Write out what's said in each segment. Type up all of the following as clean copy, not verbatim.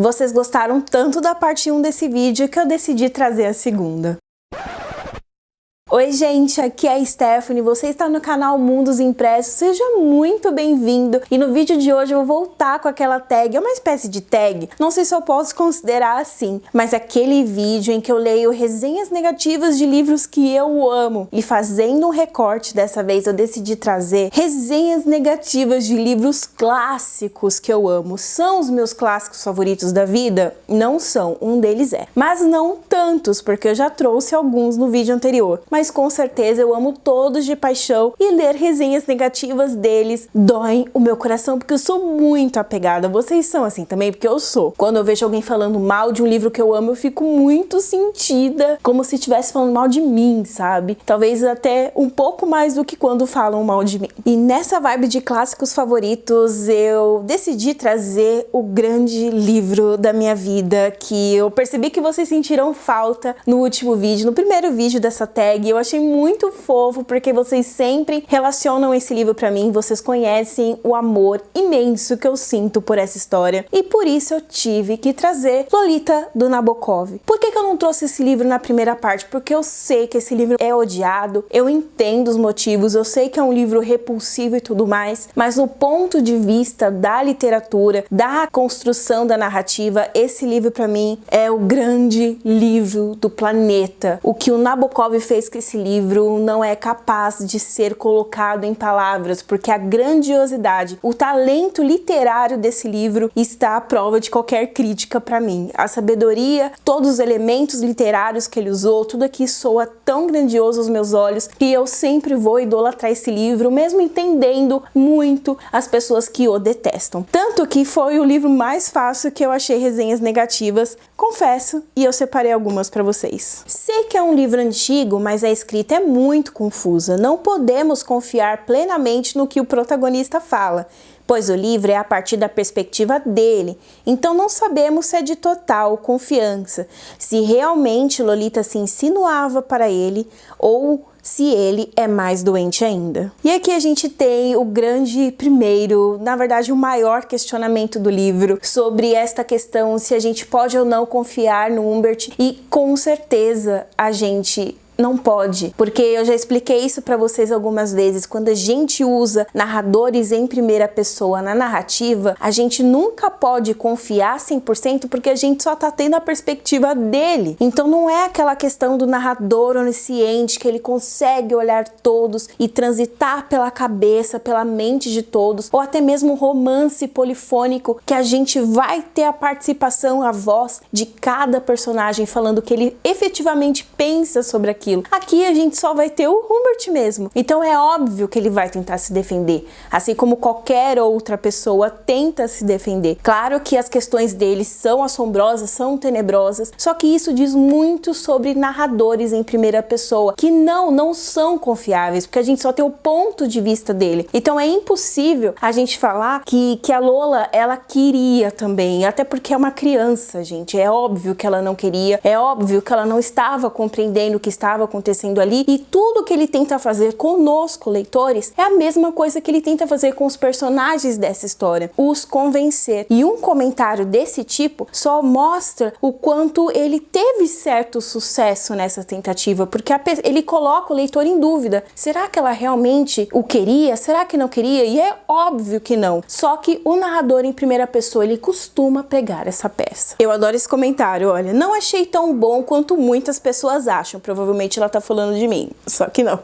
Vocês gostaram tanto da parte 1 desse vídeo que eu decidi trazer a segunda. Oi gente, aqui é a Stephanie, você está no canal Mundos Impressos, seja muito bem-vindo. E no vídeo de hoje eu vou voltar com aquela tag, é uma espécie de tag, não sei se eu posso considerar assim, mas aquele vídeo em que eu leio resenhas negativas de livros que eu amo. E fazendo um recorte dessa vez eu decidi trazer resenhas negativas de livros clássicos que eu amo. São os meus clássicos favoritos da vida? Não são, um deles é. Mas não tantos, porque eu já trouxe alguns no vídeo anterior. Mas com certeza eu amo todos de paixão e ler resenhas negativas deles dói o meu coração porque eu sou muito apegada. Vocês são assim também? Porque eu sou. Quando eu vejo alguém falando mal de um livro que eu amo, eu fico muito sentida, como se estivesse falando mal de mim, sabe? Talvez até um pouco mais do que quando falam mal de mim. E nessa vibe de clássicos favoritos, eu decidi trazer o grande livro da minha vida, que eu percebi que vocês sentiram falta no último vídeo, no primeiro vídeo dessa tag. Eu achei muito fofo porque vocês sempre relacionam esse livro pra mim, vocês conhecem o amor imenso que eu sinto por essa história e por isso eu tive que trazer Lolita, do Nabokov. Por que eu não trouxe esse livro na primeira parte? Porque eu sei que esse livro é odiado, eu entendo os motivos, eu sei que é um livro repulsivo e tudo mais, mas no ponto de vista da literatura, da construção da narrativa, esse livro pra mim é o grande livro do planeta. O que o Nabokov fez que esse livro não é capaz de ser colocado em palavras, porque a grandiosidade, o talento literário desse livro está à prova de qualquer crítica para mim. A sabedoria, todos os elementos literários que ele usou, tudo aqui soa tão grandioso aos meus olhos que eu sempre vou idolatrar esse livro, mesmo entendendo muito as pessoas que o detestam. Tanto que foi o livro mais fácil que eu achei resenhas negativas, confesso, e eu separei algumas para vocês. Sei que é um livro antigo, mas a escrita é muito confusa. Não podemos confiar plenamente no que o protagonista fala, pois o livro é a partir da perspectiva dele, então não sabemos se é de total confiança, se realmente Lolita se insinuava para ele ou se ele é mais doente ainda. E aqui a gente tem o grande primeiro, na verdade o maior questionamento do livro sobre esta questão se a gente pode ou não confiar no Humbert, e com certeza a gente não pode, porque eu já expliquei isso para vocês algumas vezes. Quando a gente usa narradores em primeira pessoa na narrativa, a gente nunca pode confiar 100% porque a gente só tá tendo a perspectiva dele. Então não é aquela questão do narrador onisciente que ele consegue olhar todos e transitar pela cabeça, pela mente de todos, ou até mesmo um romance polifônico que a gente vai ter a participação, a voz de cada personagem falando o que ele efetivamente pensa sobre aquilo. Aqui a gente só vai ter o Humbert mesmo, então é óbvio que ele vai tentar se defender, assim como qualquer outra pessoa tenta se defender. Claro que as questões dele são assombrosas, são tenebrosas, só que isso diz muito sobre narradores em primeira pessoa, que não são confiáveis, porque a gente só tem o ponto de vista dele. Então é impossível a gente falar que a Lola, ela queria também, até porque é uma criança, gente, é óbvio que ela não queria, é óbvio que ela não estava compreendendo o que estava acontecendo ali, e tudo que ele tenta fazer conosco, leitores, é a mesma coisa que ele tenta fazer com os personagens dessa história, os convencer. E um comentário desse tipo só mostra o quanto ele teve certo sucesso nessa tentativa, porque ele coloca o leitor em dúvida. Será que ela realmente o queria? Será que não queria? E é óbvio que não. Só que o narrador em primeira pessoa, ele costuma pegar essa peça. Eu adoro esse comentário, olha, não achei tão bom quanto muitas pessoas acham, provavelmente ela tá falando de mim, só que não.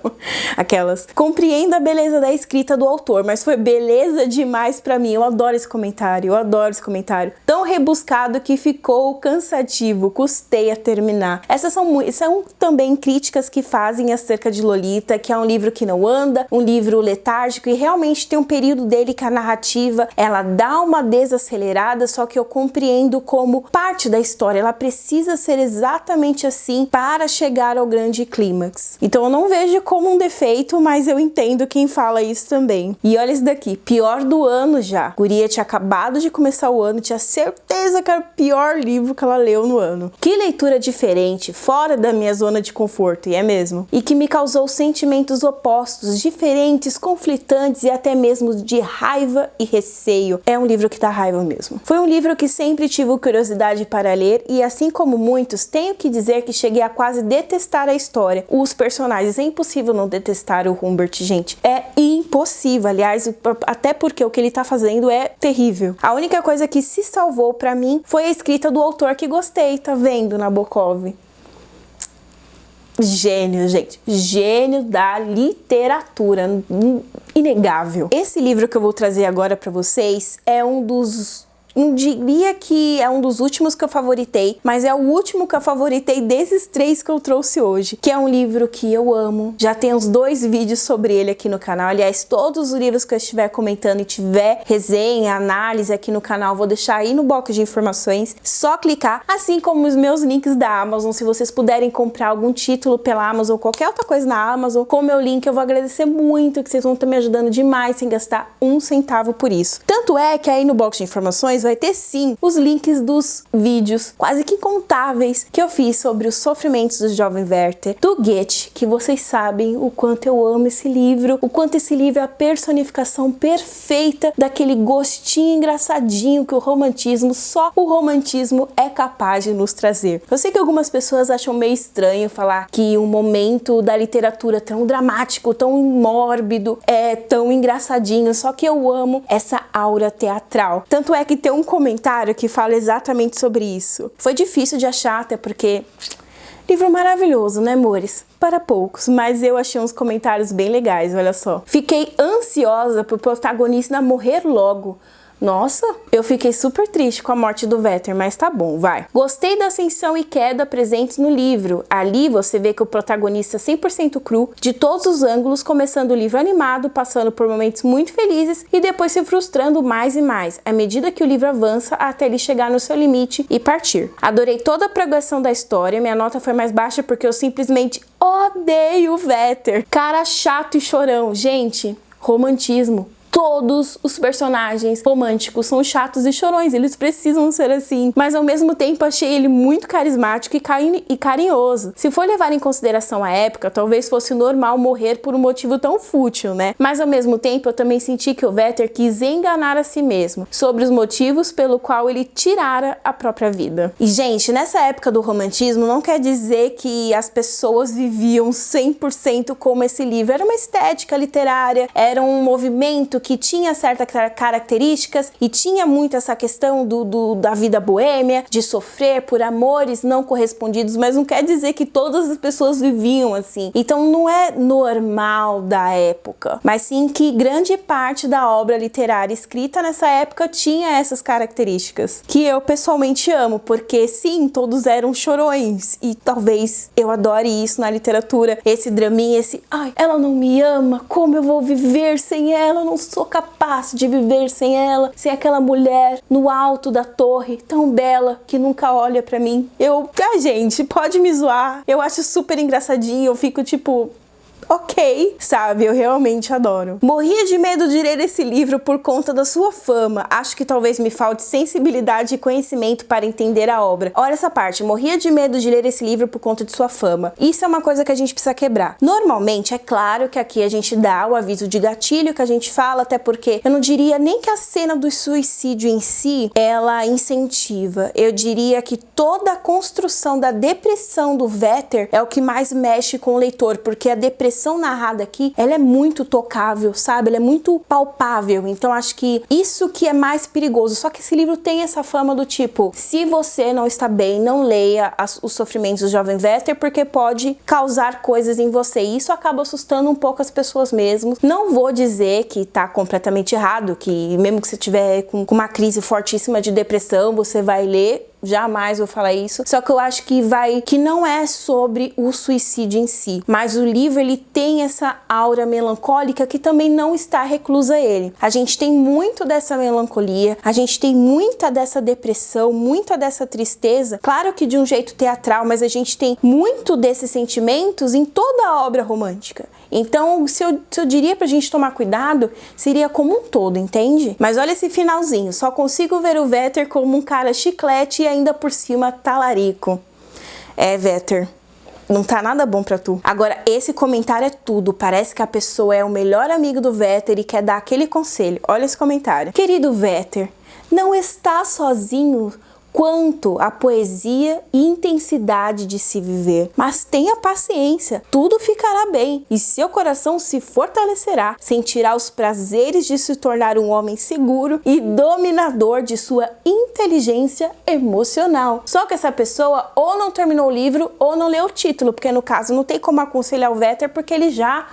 Aquelas, compreendo a beleza da escrita do autor, mas foi beleza demais pra mim. Eu adoro esse comentário, eu adoro esse comentário. Tão rebuscado que ficou cansativo, custei a terminar. Essas são também críticas que fazem acerca de Lolita, que é um livro que não anda, um livro letárgico, e realmente tem um período dele que a narrativa, ela dá uma desacelerada, só que eu compreendo como parte da história, ela precisa ser exatamente assim para chegar ao grande grande clímax. Então eu não vejo como um defeito, mas eu entendo quem fala isso também. E olha isso daqui, pior do ano já. Guria tinha acabado de começar o ano, tinha certeza que era o pior livro que ela leu no ano. Que leitura diferente, fora da minha zona de conforto, e é mesmo. E que me causou sentimentos opostos, diferentes, conflitantes e até mesmo de raiva e receio. É um livro que dá raiva mesmo. Foi um livro que sempre tive curiosidade para ler e, assim como muitos, tenho que dizer que cheguei a quase detestar a história. Os personagens, é impossível não detestar o Humbert, gente. É impossível, aliás, até porque o que ele tá fazendo é terrível. A única coisa que se salvou pra mim foi a escrita do autor que gostei, tá vendo, Nabokov? Gênio, gente. Gênio da literatura. Inegável. Esse livro que eu vou trazer agora pra vocês é não diria que é um dos últimos que eu favoritei, mas é o último que eu favoritei desses 3 que eu trouxe hoje, que é um livro que eu amo. Já tem uns 2 vídeos sobre ele aqui no canal. Aliás, todos os livros que eu estiver comentando e tiver resenha, análise aqui no canal, vou deixar aí no box de informações. Só clicar, assim como os meus links da Amazon. Se vocês puderem comprar algum título pela Amazon ou qualquer outra coisa na Amazon, com o meu link eu vou agradecer muito, que vocês vão estar me ajudando demais sem gastar 1 centavo por isso. Tanto é que aí no box de informações vai ter sim os links dos vídeos quase que incontáveis que eu fiz sobre os sofrimentos do jovem Werther, do Goethe, que vocês sabem o quanto eu amo esse livro, o quanto esse livro é a personificação perfeita daquele gostinho engraçadinho que o romantismo, só o romantismo é capaz de nos trazer. Eu sei que algumas pessoas acham meio estranho falar que um momento da literatura tão dramático, tão mórbido, é tão engraçadinho, só que eu amo essa aura teatral. Tanto é que tem um comentário que fala exatamente sobre isso. Foi difícil de achar, até porque livro maravilhoso, né, amores? Para poucos, mas eu achei uns comentários bem legais, olha só. Fiquei ansiosa pro protagonista morrer logo. Nossa, eu fiquei super triste com a morte do Werther, mas tá bom, vai. Gostei da ascensão e queda presentes no livro. Ali você vê que o protagonista é 100% cru, de todos os ângulos, começando o livro animado, passando por momentos muito felizes e depois se frustrando mais e mais, à medida que o livro avança até ele chegar no seu limite e partir. Adorei toda a progressão da história, minha nota foi mais baixa porque eu simplesmente odeio o Werther. Cara chato e chorão. Gente, romantismo. Todos os personagens românticos são chatos e chorões, eles precisam ser assim. Mas ao mesmo tempo achei ele muito carismático e carinhoso. Se for levar em consideração a época, talvez fosse normal morrer por um motivo tão fútil, né? Mas ao mesmo tempo eu também senti que o Werther quis enganar a si mesmo sobre os motivos pelo qual ele tirara a própria vida. E gente, nessa época do romantismo não quer dizer que as pessoas viviam 100% como esse livro. Era uma estética literária, era um movimento que tinha certas características e tinha muito essa questão da vida boêmia, de sofrer por amores não correspondidos, mas não quer dizer que todas as pessoas viviam assim. Então não é normal da época, mas sim que grande parte da obra literária escrita nessa época tinha essas características, que eu pessoalmente amo, porque sim, todos eram chorões e talvez eu adore isso na literatura, esse draminha, esse ai, ela não me ama, como eu vou viver sem ela, eu não sou capaz de viver sem ela, sem aquela mulher no alto da torre, tão bela, que nunca olha pra mim. Gente, pode me zoar, eu acho super engraçadinho, eu fico tipo... ok, sabe? Eu realmente adoro. Morria de medo de ler esse livro por conta da sua fama. Acho que talvez me falte sensibilidade e conhecimento para entender a obra. Olha essa parte. Morria de medo de ler esse livro por conta de sua fama. Isso é uma coisa que a gente precisa quebrar. Normalmente, é claro que aqui a gente dá o aviso de gatilho que a gente fala, até porque eu não diria nem que a cena do suicídio em si, ela incentiva. Eu diria que toda a construção da depressão do Werther é o que mais mexe com o leitor, porque a depressão narrada aqui, ela é muito tocável, sabe? Ela é muito palpável, então acho que isso que é mais perigoso. Só que esse livro tem essa fama do tipo, se você não está bem, não leia os sofrimentos do jovem Werther, porque pode causar coisas em você, e isso acaba assustando um pouco as pessoas mesmo. Não vou dizer que tá completamente errado, que mesmo que você tiver com uma crise fortíssima de depressão, você vai ler jamais vou falar isso. Só que eu acho que não é sobre o suicídio em si, mas o livro ele tem essa aura melancólica que também não está reclusa a ele. A gente tem muito dessa melancolia, a gente tem muita dessa depressão, muita dessa tristeza, claro que de um jeito teatral, mas a gente tem muito desses sentimentos em toda a obra romântica. Então, se eu diria pra gente tomar cuidado, seria como um todo, entende? Mas olha esse finalzinho, só consigo ver o Werther como um cara chiclete e ainda por cima talarico. É, Werther, não tá nada bom pra tu. Agora, esse comentário é tudo. Parece que a pessoa é o melhor amigo do Werther e quer dar aquele conselho. Olha esse comentário. Querido Werther, não está sozinho quanto à poesia e intensidade de se viver. Mas tenha paciência, tudo ficará bem e seu coração se fortalecerá, sentirá os prazeres de se tornar um homem seguro e dominador de sua inteligência emocional. Só que essa pessoa ou não terminou o livro ou não leu o título, porque no caso não tem como aconselhar o Werther porque ele já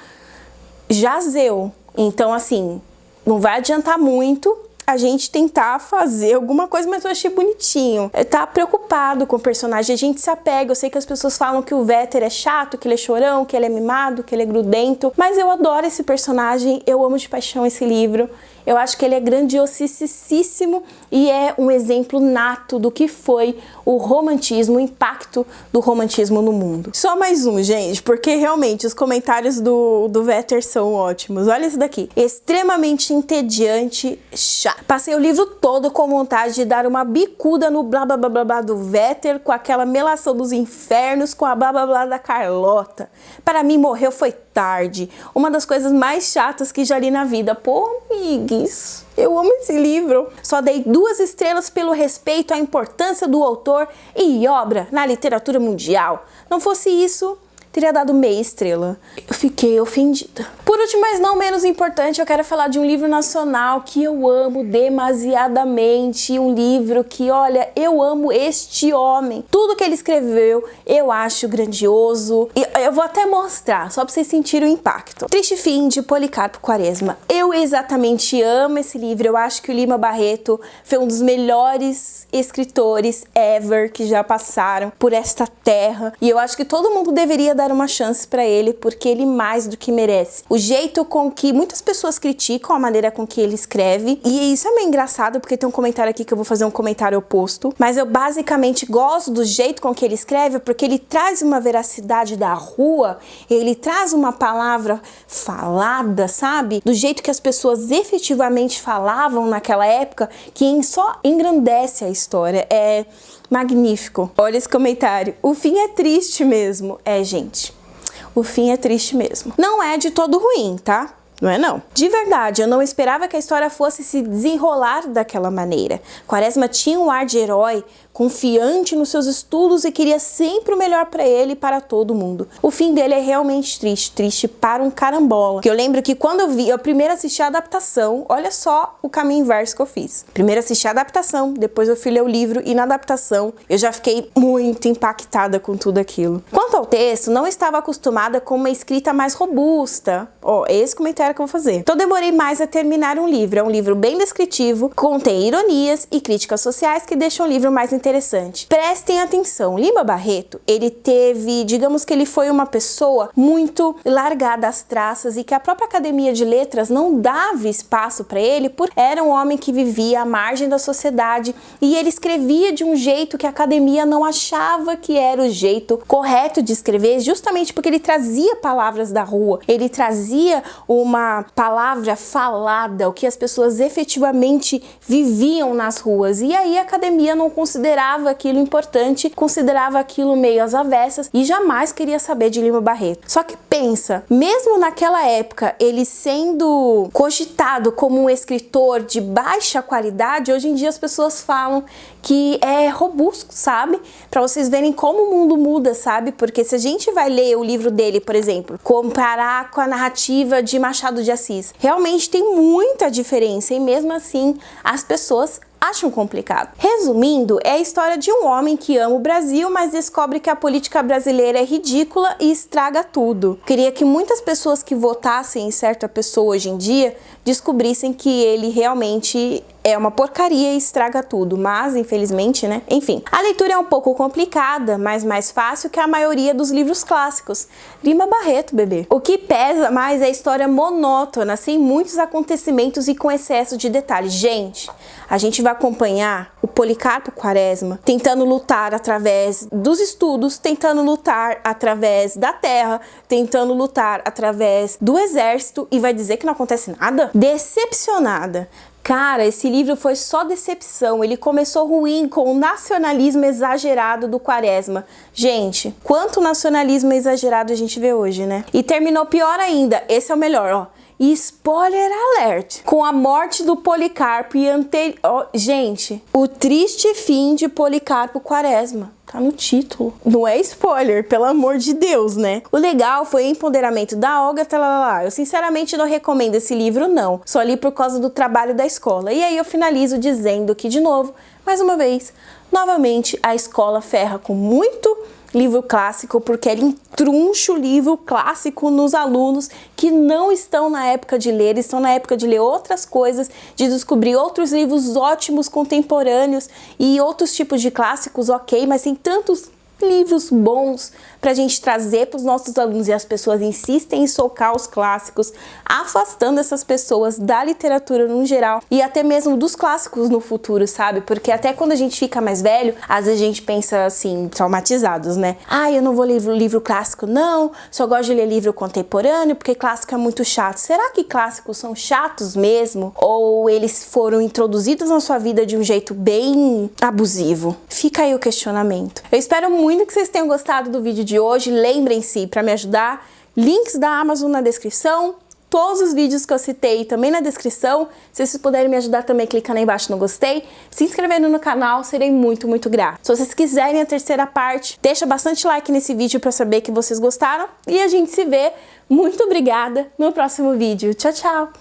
zeu. Então assim, não vai adiantar muito a gente tentar fazer alguma coisa, mas eu achei bonitinho. Tá preocupado com o personagem, a gente se apega. Eu sei que as pessoas falam que o Werther é chato, que ele é chorão, que ele é mimado, que ele é grudento, mas eu adoro esse personagem, eu amo de paixão esse livro. Eu acho que ele é grandiosíssimo e é um exemplo nato do que foi o romantismo, o impacto do romantismo no mundo. Só mais um, gente, porque realmente os comentários do Werther são ótimos. Olha esse daqui. Extremamente entediante, chato. Passei o livro todo com vontade de dar uma bicuda no blá blá blá blá blá do Werther, com aquela melação dos infernos, com a blá blá blá da Carlota. Para mim, morreu foi tarde. Uma das coisas mais chatas que já li na vida. Pô, amigues, eu amo esse livro. Só dei 2 estrelas pelo respeito à importância do autor e obra na literatura mundial. Não fosse isso, teria dado meia estrela. Eu fiquei ofendida. Por último, mas não menos importante, eu quero falar de um livro nacional que eu amo demasiadamente. Um livro que, olha, eu amo este homem. Tudo que ele escreveu, eu acho grandioso. E eu vou até mostrar, só pra vocês sentirem o impacto. Triste Fim, de Policarpo Quaresma. Eu exatamente amo esse livro. Eu acho que o Lima Barreto foi um dos melhores escritores ever que já passaram por esta terra. E eu acho que todo mundo deveria dar uma chance pra ele, porque ele mais do que merece. O jeito com que muitas pessoas criticam a maneira com que ele escreve, e isso é meio engraçado, porque tem um comentário aqui que eu vou fazer um comentário oposto, mas eu basicamente gosto do jeito com que ele escreve, porque ele traz uma veracidade da rua, ele traz uma palavra falada, sabe? Do jeito que as pessoas efetivamente falavam naquela época, que só engrandece a história. É magnífico. Olha esse comentário. O fim é triste mesmo. É, gente. O fim é triste mesmo. Não é de todo ruim, tá? Não é não. De verdade, eu não esperava que a história fosse se desenrolar daquela maneira. Quaresma tinha um ar de herói, confiante nos seus estudos e queria sempre o melhor para ele e para todo mundo. O fim dele é realmente triste, triste para um carambola. Que eu lembro que quando eu primeiro assisti a adaptação, olha só o caminho inverso que eu fiz. Primeiro assisti a adaptação, depois eu fui ler o livro e na adaptação eu já fiquei muito impactada com tudo aquilo. Quanto ao texto, não estava acostumada com uma escrita mais robusta. Ó, esse comentário que eu vou fazer. Então demorei mais a terminar um livro. É um livro bem descritivo, contém ironias e críticas sociais que deixam o livro mais interessante. Prestem atenção, Lima Barreto, ele teve, digamos que ele foi uma pessoa muito largada às traças e que a própria Academia de Letras não dava espaço para ele, porque era um homem que vivia à margem da sociedade e ele escrevia de um jeito que a Academia não achava que era o jeito correto de escrever, justamente porque ele trazia palavras da rua, ele trazia uma palavra falada, o que as pessoas efetivamente viviam nas ruas, e aí a Academia não considerava aquilo importante, considerava aquilo meio às avessas e jamais queria saber de Lima Barreto. Só que pensa, mesmo naquela época, ele sendo cogitado como um escritor de baixa qualidade, hoje em dia as pessoas falam que é robusto, sabe? Pra vocês verem como o mundo muda, sabe? Porque se a gente vai ler o livro dele, por exemplo, comparar com a narrativa de Machado de Assis, realmente tem muita diferença e mesmo assim as pessoas acham complicado. Resumindo, é a história de um homem que ama o Brasil, mas descobre que a política brasileira é ridícula e estraga tudo. Queria que muitas pessoas que votassem em certa pessoa hoje em dia descobrissem que ele realmente é uma porcaria e estraga tudo, mas infelizmente, né? Enfim, a leitura é um pouco complicada, mas mais fácil que a maioria dos livros clássicos. Lima Barreto, bebê. O que pesa mais é a história monótona, sem muitos acontecimentos e com excesso de detalhes. Gente, a gente vai acompanhar o Policarpo Quaresma tentando lutar através dos estudos, tentando lutar através da terra, tentando lutar através do exército e vai dizer que não acontece nada? Decepcionada. Cara, esse livro foi só decepção. Ele começou ruim com o nacionalismo exagerado do Quaresma. Gente, quanto nacionalismo exagerado a gente vê hoje, né? E terminou pior ainda. Esse é o melhor, ó. E spoiler alert, com a morte do Policarpo e gente, o triste fim de Policarpo Quaresma. Tá no título. Não é spoiler, pelo amor de Deus, né? O legal foi o empoderamento da Olga Talalá. Eu sinceramente não recomendo esse livro, não. Só li por causa do trabalho da escola. E aí eu finalizo dizendo que, de novo, mais uma vez, novamente, a escola ferra com muito livro clássico, porque ela entruncha o livro clássico nos alunos que não estão na época de ler, estão na época de ler outras coisas, de descobrir outros livros ótimos, contemporâneos e outros tipos de clássicos, ok, mas tem tantos livros bons pra gente trazer para os nossos alunos e as pessoas insistem em socar os clássicos, afastando essas pessoas da literatura no geral e até mesmo dos clássicos no futuro, sabe? Porque até quando a gente fica mais velho, às vezes a gente pensa assim, traumatizados, né? Ah, eu não vou ler livro clássico, não, só gosto de ler livro contemporâneo porque clássico é muito chato. Será que clássicos são chatos mesmo? Ou eles foram introduzidos na sua vida de um jeito bem abusivo? Fica aí o questionamento. Eu espero muito que vocês tenham gostado do vídeo de hoje. Lembrem-se, para me ajudar, links da Amazon na descrição, todos os vídeos que eu citei também na descrição. Se vocês puderem me ajudar também, clicando aí embaixo no gostei, se inscrevendo no canal, serei muito, muito grata. Se vocês quiserem a terceira parte, deixa bastante like nesse vídeo para saber que vocês gostaram e a gente se vê. Muito obrigada no próximo vídeo. Tchau, tchau!